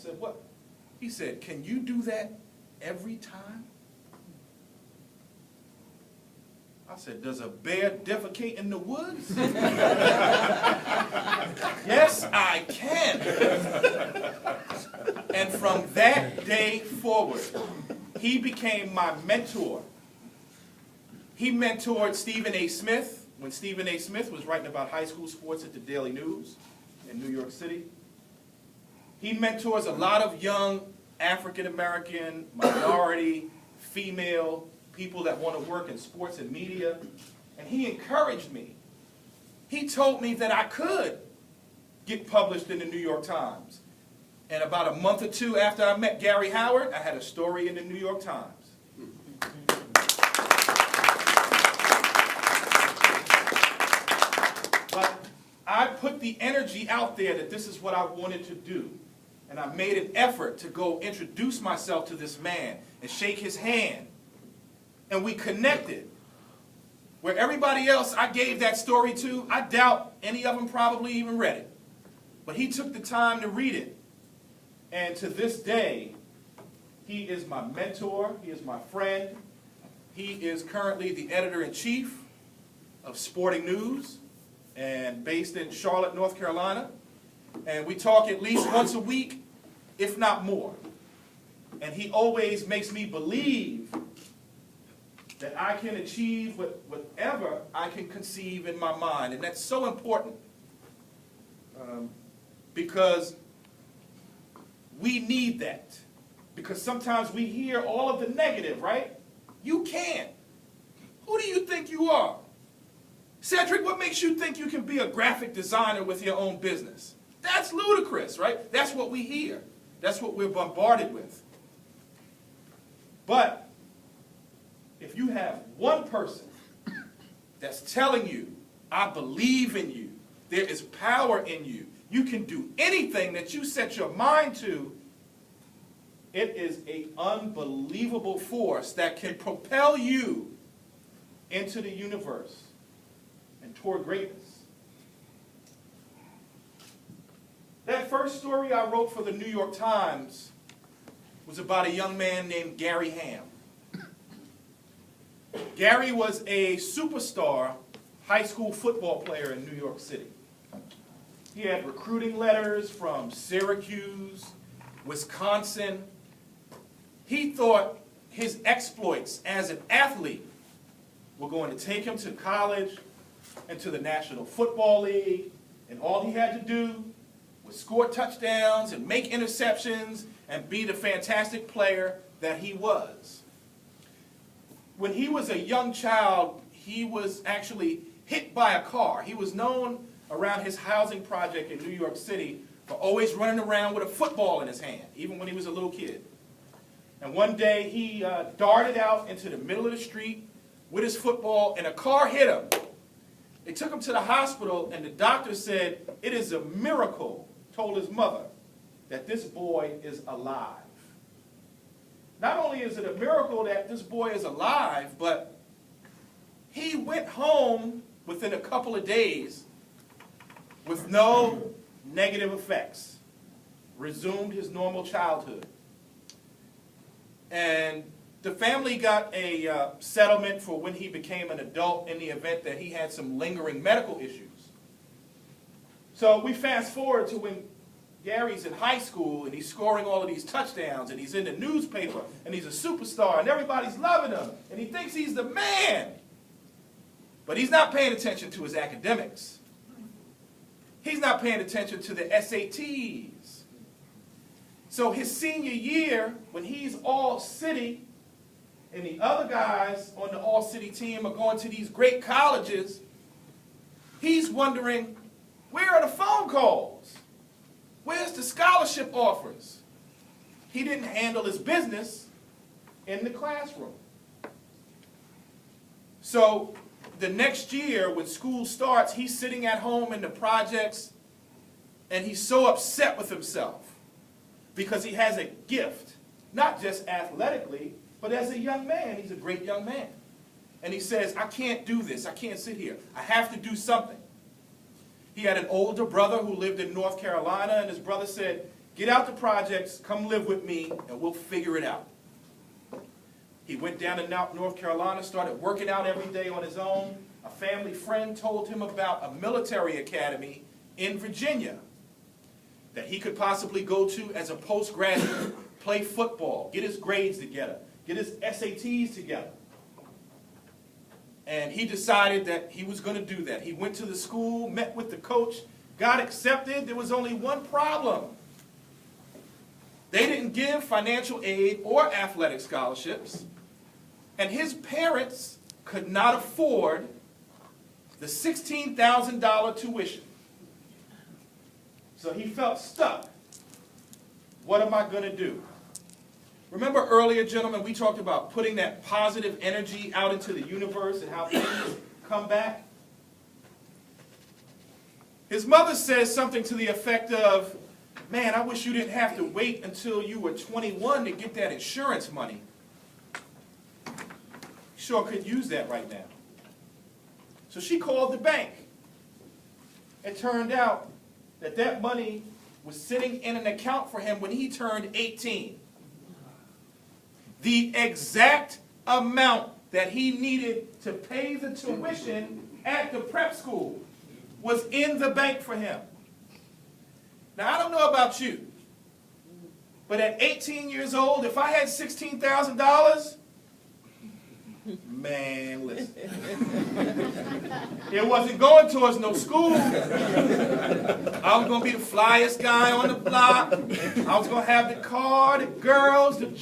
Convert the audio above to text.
said, what? He said, can you do that every time? I said, does a bear defecate in the woods? Yes, I can. And from that day forward, he became my mentor. He mentored Stephen A. Smith when Stephen A. Smith was writing about high school sports at the Daily News in New York City. He mentors a lot of young African-American, minority, female people that want to work in sports and media. And he encouraged me. He told me that I could get published in the New York Times. And about a month or two after I met Gary Howard, I had a story in the New York Times. But I put the energy out there that this is what I wanted to do. And I made an effort to go introduce myself to this man and shake his hand. And we connected. Where everybody else I gave that story to, I doubt any of them probably even read it. But he took the time to read it. And to this day, he is my mentor, he is my friend. He is currently the editor-in-chief of Sporting News and based in Charlotte, North Carolina. And we talk at least once a week, if not more. And he always makes me believe that I can achieve whatever I can conceive in my mind. And that's so important because we need that. Because sometimes we hear all of the negative, right? You can't. Who do you think you are? Cedric, what makes you think you can be a graphic designer with your own business? That's ludicrous, right? That's what we hear. That's what we're bombarded with. But if you have one person that's telling you, I believe in you, there is power in you, you can do anything that you set your mind to, it is an unbelievable force that can propel you into the universe and toward greatness. That first story I wrote for the New York Times was about a young man named Gary Ham. Gary was a superstar high school football player in New York City. He had recruiting letters from Syracuse, Wisconsin. He thought his exploits as an athlete were going to take him to college and to the National Football League, and all he had to do was score touchdowns and make interceptions and be the fantastic player that he was. When he was a young child, he was actually hit by a car. He was known around his housing project in New York City for always running around with a football in his hand, even when he was a little kid. And one day he darted out into the middle of the street with his football, and a car hit him. They took him to the hospital, and the doctor said, it is a miracle, told his mother, that this boy is alive. Not only is it a miracle that this boy is alive, but he went home within a couple of days with no negative effects, resumed his normal childhood. And the family got a settlement for when he became an adult in the event that he had some lingering medical issues. So we fast forward to when Gary's in high school and he's scoring all of these touchdowns and he's in the newspaper and he's a superstar and everybody's loving him and he thinks he's the man. But he's not paying attention to his academics. He's not paying attention to the SATs. So his senior year, when he's all city and the other guys on the all city team are going to these great colleges, he's wondering, where are the phone calls? Where's the scholarship offers? He didn't handle his business in the classroom. So the next year when school starts, he's sitting at home in the projects and he's so upset with himself because he has a gift, not just athletically, but as a young man. He's a great young man. And he says, I can't do this. I can't sit here. I have to do something. He had an older brother who lived in North Carolina, and his brother said, Get out the projects, come live with me, and we'll figure it out. He went down to North Carolina, started working out every day on his own. A family friend told him about a military academy in Virginia that he could possibly go to as a postgraduate, play football, get his grades together, get his SATs together. And he decided that he was going to do that. He went to the school, met with the coach, got accepted. There was only one problem. They didn't give financial aid or athletic scholarships, and his parents could not afford the $16,000 tuition. So he felt stuck. What am I going to do? Remember earlier, gentlemen, we talked about putting that positive energy out into the universe and how things come back? His mother says something to the effect of, man, I wish you didn't have to wait until you were 21 to get that insurance money. Sure could use that right now. So she called the bank. It turned out that that money was sitting in an account for him when he turned 18. The exact amount that he needed to pay the tuition at the prep school was in the bank for him. Now, I don't know about you, but at 18 years old, if I had $16,000, man, listen. It wasn't going towards no school. I was going to be the flyest guy on the block. I was going to have the car, the girls, the